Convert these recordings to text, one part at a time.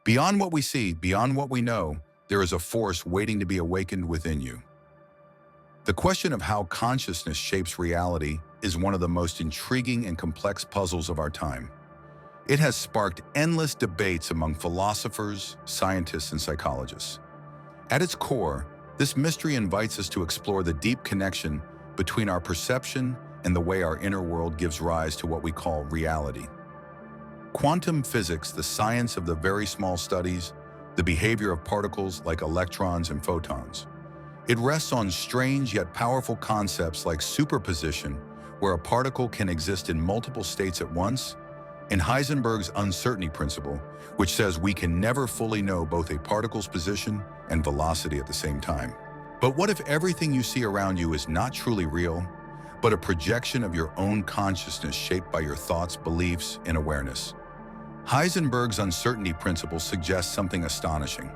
Beyond what we see, beyond what we know, there is a force waiting to be awakened within you. The question of how consciousness shapes reality is one of the most intriguing and complex puzzles of our time. It has sparked endless debates among philosophers, scientists, and psychologists. At its core, this mystery invites us to explore the deep connection between our perception and the way our inner world gives rise to what we call reality. Quantum physics, the science of the very small studies, the behavior of particles like electrons and photons. It rests on strange yet powerful concepts like superposition, where a particle can exist in multiple states at once, and Heisenberg's uncertainty principle, which says we can never fully know both a particle's position and velocity at the same time. But what if everything you see around you is not truly real, but a projection of your own consciousness shaped by your thoughts, beliefs, and awareness? Heisenberg's uncertainty principle suggests something astonishing.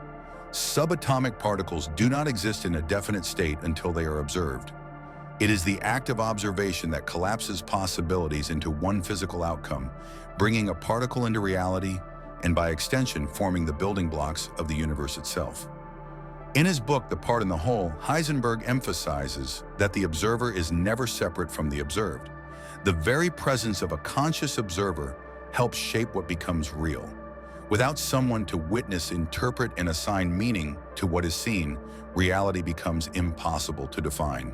Subatomic particles do not exist in a definite state until they are observed. It is the act of observation that collapses possibilities into one physical outcome, bringing a particle into reality and, by extension, forming the building blocks of the universe itself. In his book, The Part and the Whole, Heisenberg emphasizes that the observer is never separate from the observed. The very presence of a conscious observer helps shape what becomes real. Without someone to witness, interpret, and assign meaning to what is seen, reality becomes impossible to define.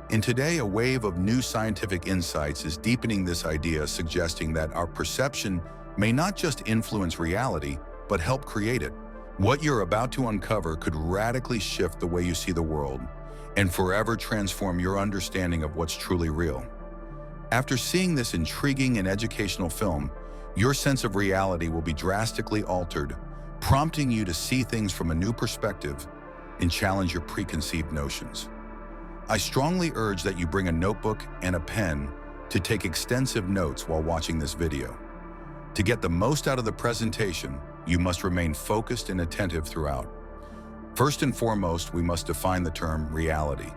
And today, a wave of new scientific insights is deepening this idea, suggesting that our perception may not just influence reality, but help create it. What you're about to uncover could radically shift the way you see the world and forever transform your understanding of what's truly real. After seeing this intriguing and educational film, your sense of reality will be drastically altered, prompting you to see things from a new perspective and challenge your preconceived notions. I strongly urge that you bring a notebook and a pen to take extensive notes while watching this video. To get the most out of the presentation, you must remain focused and attentive throughout. First and foremost, we must define the term reality.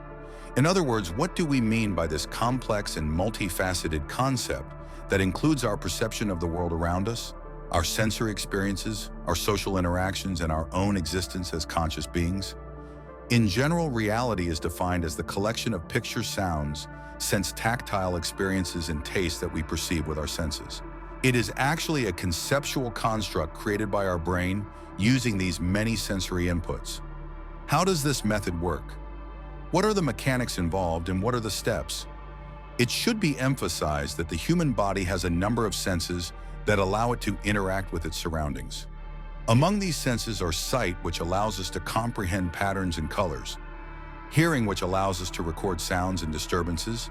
In other words, what do we mean by this complex and multifaceted concept that includes our perception of the world around us, our sensory experiences, our social interactions, and our own existence as conscious beings? In general, reality is defined as the collection of pictures, sounds, sense tactile experiences, and tastes that we perceive with our senses. It is actually a conceptual construct created by our brain using these many sensory inputs. How does this method work? What are the mechanics involved and what are the steps? It should be emphasized that the human body has a number of senses that allow it to interact with its surroundings. Among these senses are sight, which allows us to comprehend patterns and colors; hearing, which allows us to record sounds and disturbances;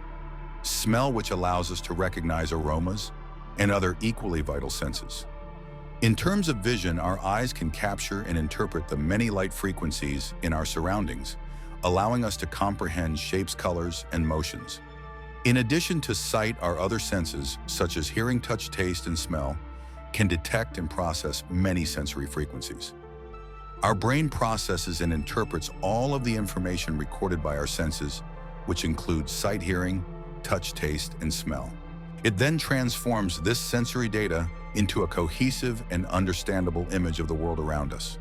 smell, which allows us to recognize aromas; and other equally vital senses. In terms of vision, our eyes can capture and interpret the many light frequencies in our surroundings, allowing us to comprehend shapes, colors, and motions. In addition to sight, our other senses, such as hearing, touch, taste, and smell, can detect and process many sensory frequencies. Our brain processes and interprets all of the information recorded by our senses, which include sight, hearing, touch, taste, and smell. It then transforms this sensory data into a cohesive and understandable image of the world around us.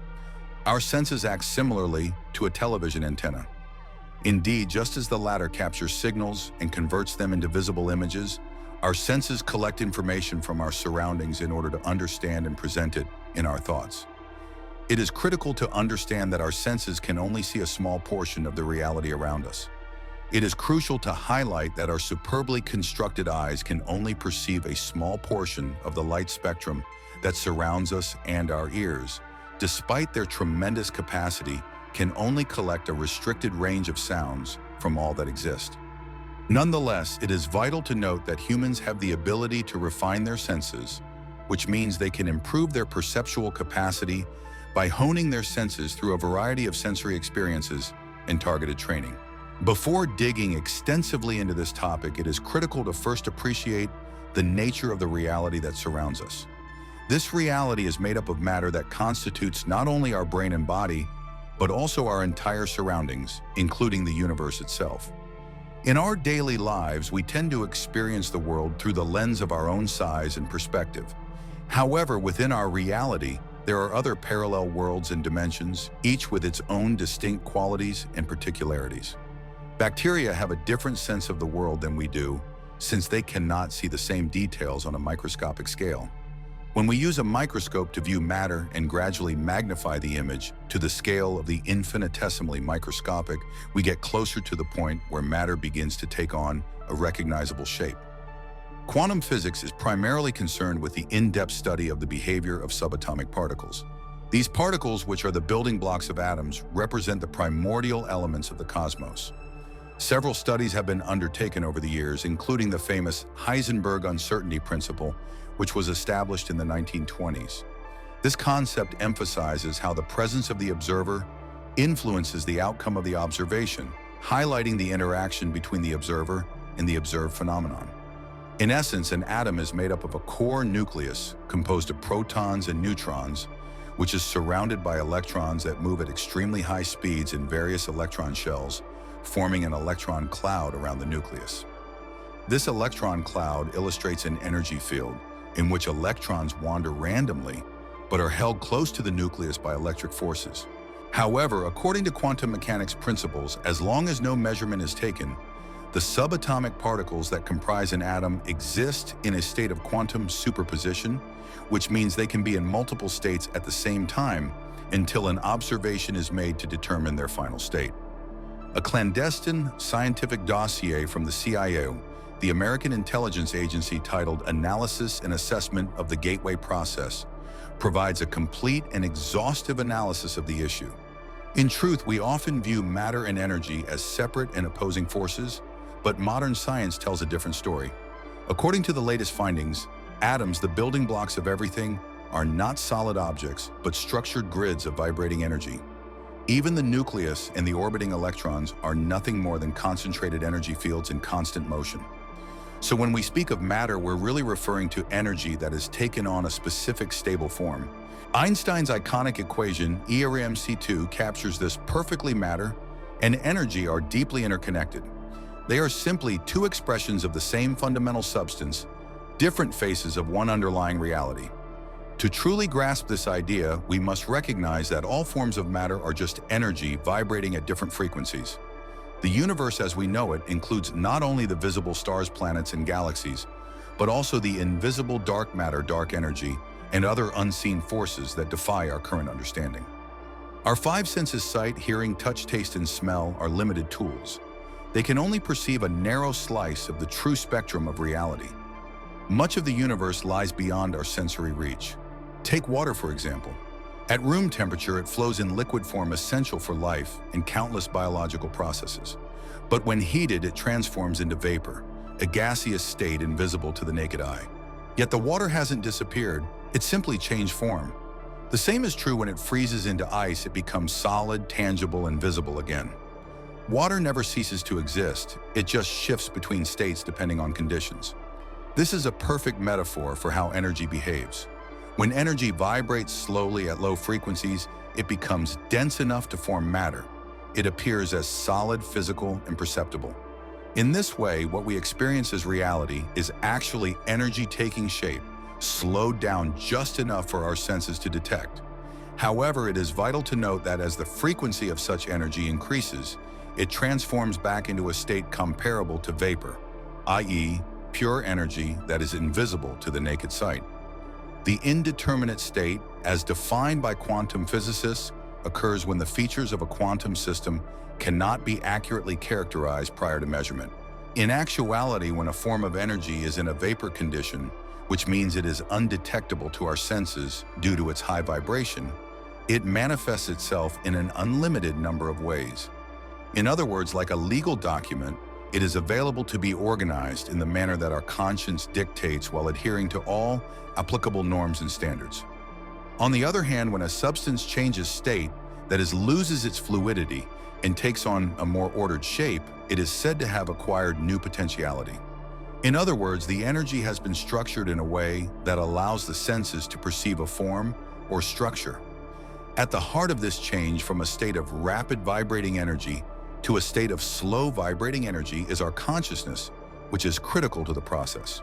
Our senses act similarly to a television antenna. Indeed, just as the latter captures signals and converts them into visible images, our senses collect information from our surroundings in order to understand and present it in our thoughts. It is critical to understand that our senses can only see a small portion of the reality around us. It is crucial to highlight that our superbly constructed eyes can only perceive a small portion of the light spectrum that surrounds us, and our ears, despite their tremendous capacity, can only collect a restricted range of sounds from all that exist. Nonetheless, it is vital to note that humans have the ability to refine their senses, which means they can improve their perceptual capacity by honing their senses through a variety of sensory experiences and targeted training. Before digging extensively into this topic, it is critical to first appreciate the nature of the reality that surrounds us. This reality is made up of matter that constitutes not only our brain and body, but also our entire surroundings, including the universe itself. In our daily lives, we tend to experience the world through the lens of our own size and perspective. However, within our reality, there are other parallel worlds and dimensions, each with its own distinct qualities and particularities. Bacteria have a different sense of the world than we do, since they cannot see the same details on a microscopic scale. When we use a microscope to view matter and gradually magnify the image to the scale of the infinitesimally microscopic, we get closer to the point where matter begins to take on a recognizable shape. Quantum physics is primarily concerned with the in-depth study of the behavior of subatomic particles. These particles, which are the building blocks of atoms, represent the primordial elements of the cosmos. Several studies have been undertaken over the years, including the famous Heisenberg uncertainty principle, which was established in the 1920s. This concept emphasizes how the presence of the observer influences the outcome of the observation, highlighting the interaction between the observer and the observed phenomenon. In essence, an atom is made up of a core nucleus composed of protons and neutrons, which is surrounded by electrons that move at extremely high speeds in various electron shells, forming an electron cloud around the nucleus. This electron cloud illustrates an energy field in which electrons wander randomly but are held close to the nucleus by electric forces. However, according to quantum mechanics principles, as long as no measurement is taken, the subatomic particles that comprise an atom exist in a state of quantum superposition, which means they can be in multiple states at the same time until an observation is made to determine their final state. A clandestine scientific dossier from the CIA, the American intelligence agency, titled Analysis and Assessment of the Gateway Process, provides a complete and exhaustive analysis of the issue. In truth, we often view matter and energy as separate and opposing forces, but modern science tells a different story. According to the latest findings, atoms, the building blocks of everything, are not solid objects, but structured grids of vibrating energy. Even the nucleus and the orbiting electrons are nothing more than concentrated energy fields in constant motion. So when we speak of matter, we're really referring to energy that has taken on a specific stable form. Einstein's iconic equation, E = mc2, captures this perfectly. Matter and energy are deeply interconnected. They are simply two expressions of the same fundamental substance, different faces of one underlying reality. To truly grasp this idea, we must recognize that all forms of matter are just energy vibrating at different frequencies. The universe as we know it includes not only the visible stars, planets, and galaxies, but also the invisible dark matter, dark energy, and other unseen forces that defy our current understanding. Our five senses, sight, hearing, touch, taste, and smell, are limited tools. They can only perceive a narrow slice of the true spectrum of reality. Much of the universe lies beyond our sensory reach. Take water, for example. At room temperature, it flows in liquid form, essential for life and countless biological processes. But when heated, it transforms into vapor, a gaseous state invisible to the naked eye. Yet the water hasn't disappeared, it simply changed form. The same is true when it freezes into ice. It becomes solid, tangible, and visible again. Water never ceases to exist, it just shifts between states depending on conditions. This is a perfect metaphor for how energy behaves. When energy vibrates slowly at low frequencies, it becomes dense enough to form matter. It appears as solid, physical, and perceptible. In this way, what we experience as reality is actually energy taking shape, slowed down just enough for our senses to detect. However, it is vital to note that as the frequency of such energy increases, it transforms back into a state comparable to vapor, i.e., pure energy that is invisible to the naked sight. The indeterminate state, as defined by quantum physicists, occurs when the features of a quantum system cannot be accurately characterized prior to measurement. In actuality, when a form of energy is in a vapor condition, which means it is undetectable to our senses due to its high vibration, it manifests itself in an unlimited number of ways. In other words, like a legal document, it is available to be organized in the manner that our conscience dictates while adhering to all applicable norms and standards. On the other hand, when a substance changes state, that is, loses its fluidity and takes on a more ordered shape, it is said to have acquired new potentiality. In other words, the energy has been structured in a way that allows the senses to perceive a form or structure. At the heart of this change from a state of rapid vibrating energy to a state of slow vibrating energy is our consciousness, which is critical to the process.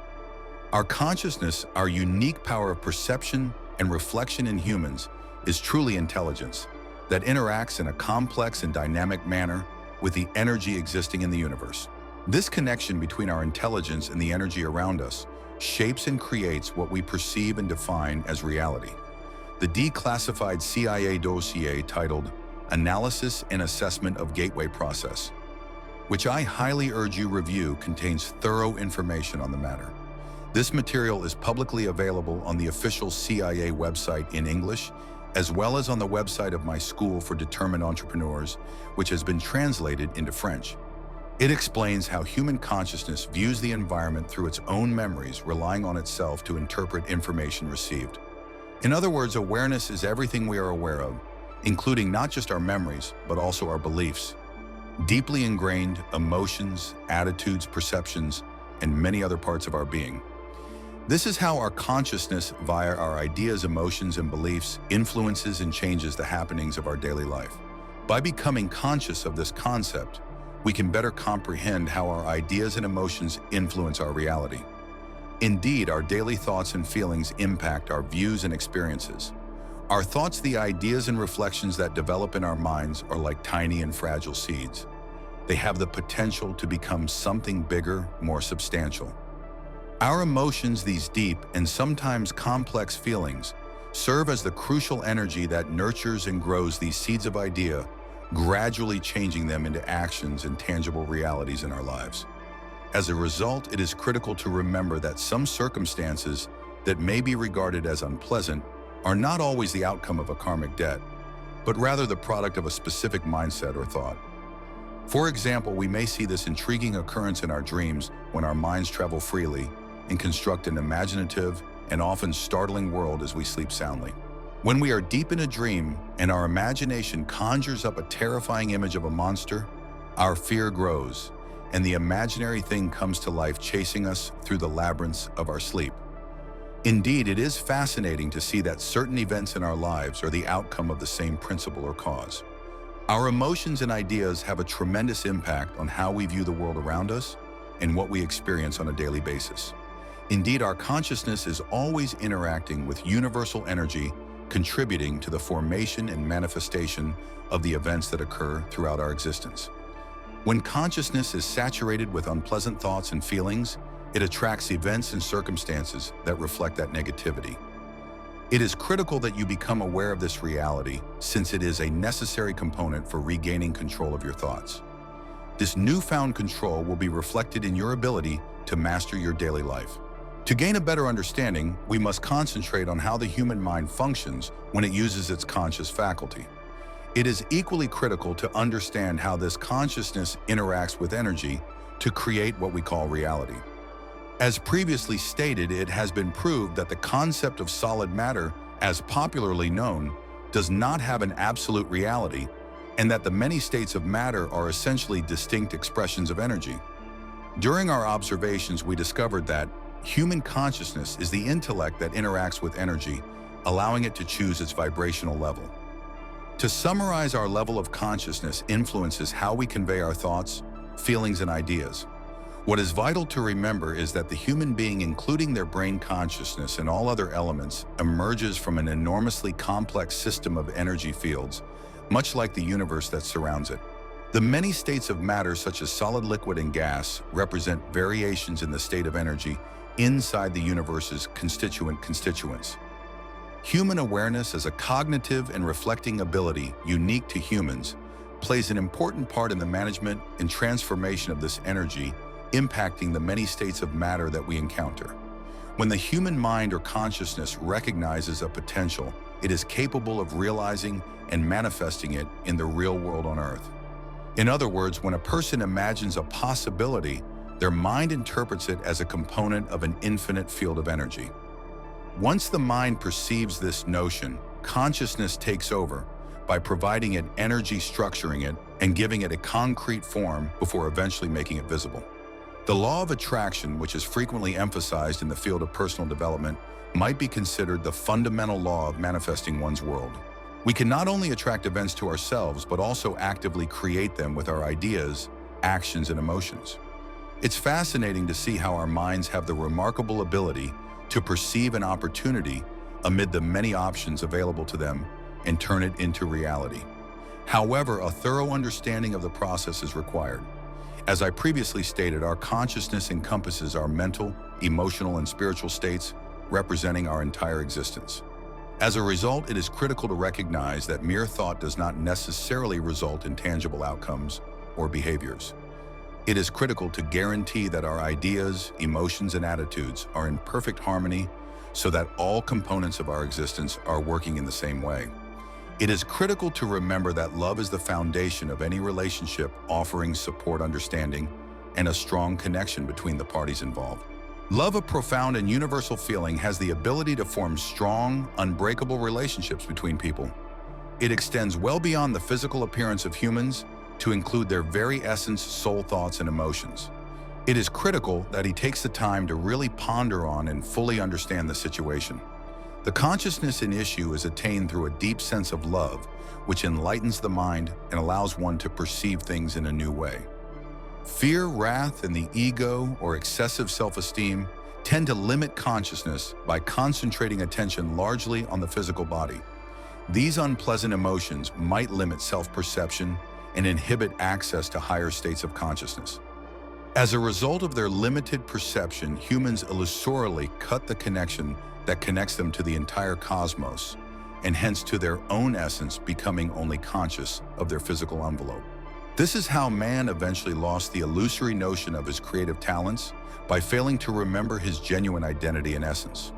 Our consciousness, our unique power of perception, and reflection in humans is truly intelligence that interacts in a complex and dynamic manner with the energy existing in the universe. This connection between our intelligence and the energy around us shapes and creates what we perceive and define as reality. The declassified CIA dossier titled Analysis and Assessment of Gateway Process, which I highly urge you review, contains thorough information on the matter. This material is publicly available on the official CIA website in English, as well as on the website of my School for Determined Entrepreneurs, which has been translated into French. It explains how human consciousness views the environment through its own memories, relying on itself to interpret information received. In other words, awareness is everything we are aware of, including not just our memories, but also our beliefs, deeply ingrained emotions, attitudes, perceptions, and many other parts of our being. This is how our consciousness, via our ideas, emotions, and beliefs, influences and changes the happenings of our daily life. By becoming conscious of this concept, we can better comprehend how our ideas and emotions influence our reality. Indeed, our daily thoughts and feelings impact our views and experiences. Our thoughts, the ideas and reflections that develop in our minds, are like tiny and fragile seeds. They have the potential to become something bigger, more substantial. Our emotions, these deep and sometimes complex feelings, serve as the crucial energy that nurtures and grows these seeds of idea, gradually changing them into actions and tangible realities in our lives. As a result, it is critical to remember that some circumstances that may be regarded as unpleasant are not always the outcome of a karmic debt, but rather the product of a specific mindset or thought. For example, we may see this intriguing occurrence in our dreams when our minds travel freely and construct an imaginative and often startling world as we sleep soundly. When we are deep in a dream and our imagination conjures up a terrifying image of a monster, our fear grows, and the imaginary thing comes to life, chasing us through the labyrinths of our sleep. Indeed, it is fascinating to see that certain events in our lives are the outcome of the same principle or cause. Our emotions and ideas have a tremendous impact on how we view the world around us and what we experience on a daily basis. Indeed, our consciousness is always interacting with universal energy, contributing to the formation and manifestation of the events that occur throughout our existence. When consciousness is saturated with unpleasant thoughts and feelings, it attracts events and circumstances that reflect that negativity. It is critical that you become aware of this reality, since it is a necessary component for regaining control of your thoughts. This newfound control will be reflected in your ability to master your daily life. To gain a better understanding, we must concentrate on how the human mind functions when it uses its conscious faculty. It is equally critical to understand how this consciousness interacts with energy to create what we call reality. As previously stated, it has been proved that the concept of solid matter, as popularly known, does not have an absolute reality, and that the many states of matter are essentially distinct expressions of energy. During our observations, we discovered that human consciousness is the intellect that interacts with energy, allowing it to choose its vibrational level. To summarize, our level of consciousness influences how we convey our thoughts, feelings, and ideas. What is vital to remember is that the human being, including their brain consciousness and all other elements, emerges from an enormously complex system of energy fields, much like the universe that surrounds it. The many states of matter, such as solid, liquid, and gas, represent variations in the state of energy inside the universe's constituents. Human awareness, as a cognitive and reflecting ability unique to humans, plays an important part in the management and transformation of this energy, impacting the many states of matter that we encounter. When the human mind or consciousness recognizes a potential, it is capable of realizing and manifesting it in the real world on Earth. In other words, when a person imagines a possibility, their mind interprets it as a component of an infinite field of energy. Once the mind perceives this notion, consciousness takes over by providing it energy, structuring it, and giving it a concrete form before eventually making it visible. The law of attraction, which is frequently emphasized in the field of personal development, might be considered the fundamental law of manifesting one's world. We can not only attract events to ourselves, but also actively create them with our ideas, actions, and emotions. It's fascinating to see how our minds have the remarkable ability to perceive an opportunity, amid the many options available to them and turn it into reality. However, a thorough understanding of the process is required. As I previously stated, our consciousness encompasses our mental, emotional, and spiritual states, representing our entire existence. As a result, it is critical to recognize that mere thought does not necessarily result in tangible outcomes or behaviors. It is critical to guarantee that our ideas, emotions, and attitudes are in perfect harmony so that all components of our existence are working in the same way. It is critical to remember that love is the foundation of any relationship, offering support, understanding, and a strong connection between the parties involved. Love, a profound and universal feeling, has the ability to form strong, unbreakable relationships between people. It extends well beyond the physical appearance of humans to include their very essence, soul, thoughts, and emotions. It is critical that he takes the time to really ponder on and fully understand the situation. The consciousness in issue is attained through a deep sense of love, which enlightens the mind and allows one to perceive things in a new way. Fear, wrath, and the ego or excessive self-esteem tend to limit consciousness by concentrating attention largely on the physical body. These unpleasant emotions might limit self-perception and inhibit access to higher states of consciousness. As a result of their limited perception, humans illusorily cut the connection that connects them to the entire cosmos, and hence to their own essence, becoming only conscious of their physical envelope. This is how man eventually lost the illusory notion of his creative talents by failing to remember his genuine identity and essence.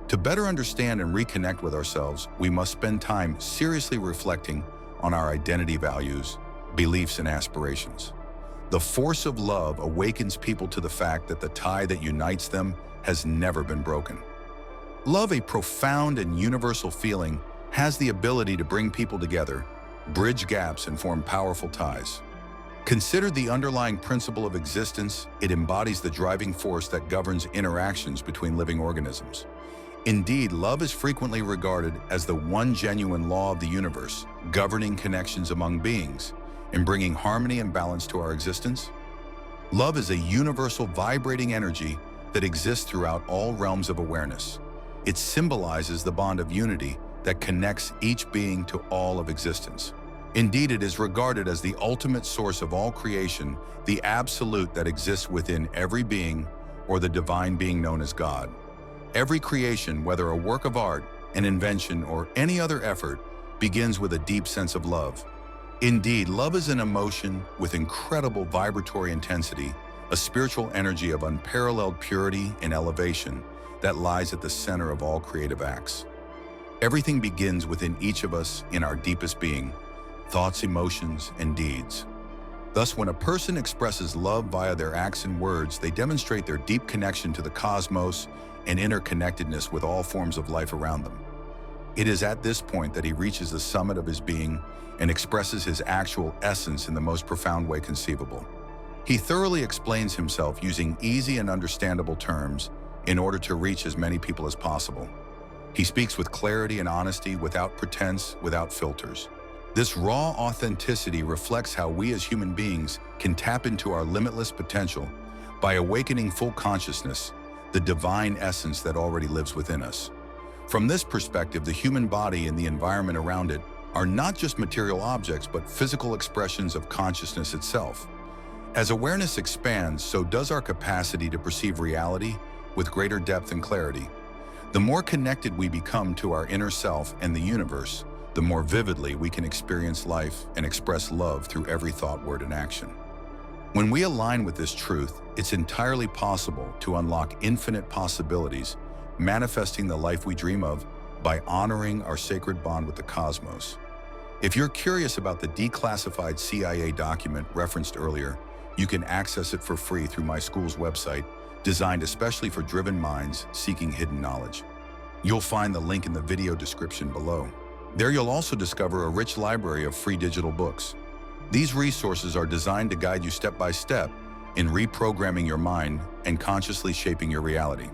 To better understand and reconnect with ourselves, we must spend time seriously reflecting on our identity, values, beliefs, and aspirations. The force of love awakens people to the fact that the tie that unites them has never been broken. Love, a profound and universal feeling, has the ability to bring people together, bridge gaps, and form powerful ties. Considered the underlying principle of existence, it embodies the driving force that governs interactions between living organisms. Indeed, love is frequently regarded as the one genuine law of the universe, governing connections among beings and bringing harmony and balance to our existence. Love is a universal vibrating energy that exists throughout all realms of awareness. It symbolizes the bond of unity that connects each being to all of existence. Indeed, it is regarded as the ultimate source of all creation, the absolute that exists within every being, or the divine being known as God. Every creation, whether a work of art, an invention, or any other effort, begins with a deep sense of love. Indeed, love is an emotion with incredible vibratory intensity, a spiritual energy of unparalleled purity and elevation that lies at the center of all creative acts. Everything begins within each of us in our deepest being, thoughts, emotions, and deeds. Thus, when a person expresses love via their acts and words, they demonstrate their deep connection to the cosmos and interconnectedness with all forms of life around them. It is at this point that he reaches the summit of his being and expresses his actual essence in the most profound way conceivable. He thoroughly explains himself using easy and understandable terms in order to reach as many people as possible. He speaks with clarity and honesty, without pretense, without filters. This raw authenticity reflects how we as human beings can tap into our limitless potential by awakening full consciousness, the divine essence that already lives within us. From this perspective, the human body and the environment around it are not just material objects, but physical expressions of consciousness itself. As awareness expands, so does our capacity to perceive reality with greater depth and clarity. The more connected we become to our inner self and the universe, the more vividly we can experience life and express love through every thought, word, and action. When we align with this truth, it's entirely possible to unlock infinite possibilities, manifesting the life we dream of by honoring our sacred bond with the cosmos. If you're curious about the declassified CIA document referenced earlier, you can access it for free through my school's website, designed especially for driven minds seeking hidden knowledge. You'll find the link in the video description below. There you'll also discover a rich library of free digital books. These resources are designed to guide you step by step in reprogramming your mind and consciously shaping your reality.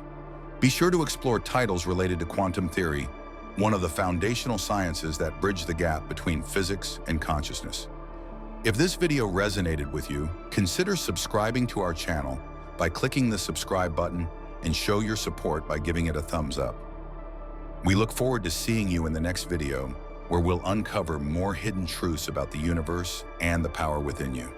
Be sure to explore titles related to quantum theory, one of the foundational sciences that bridge the gap between physics and consciousness. If this video resonated with you, consider subscribing to our channel by clicking the subscribe button and show your support by giving it a thumbs up. We look forward to seeing you in the next video, where we'll uncover more hidden truths about the universe and the power within you.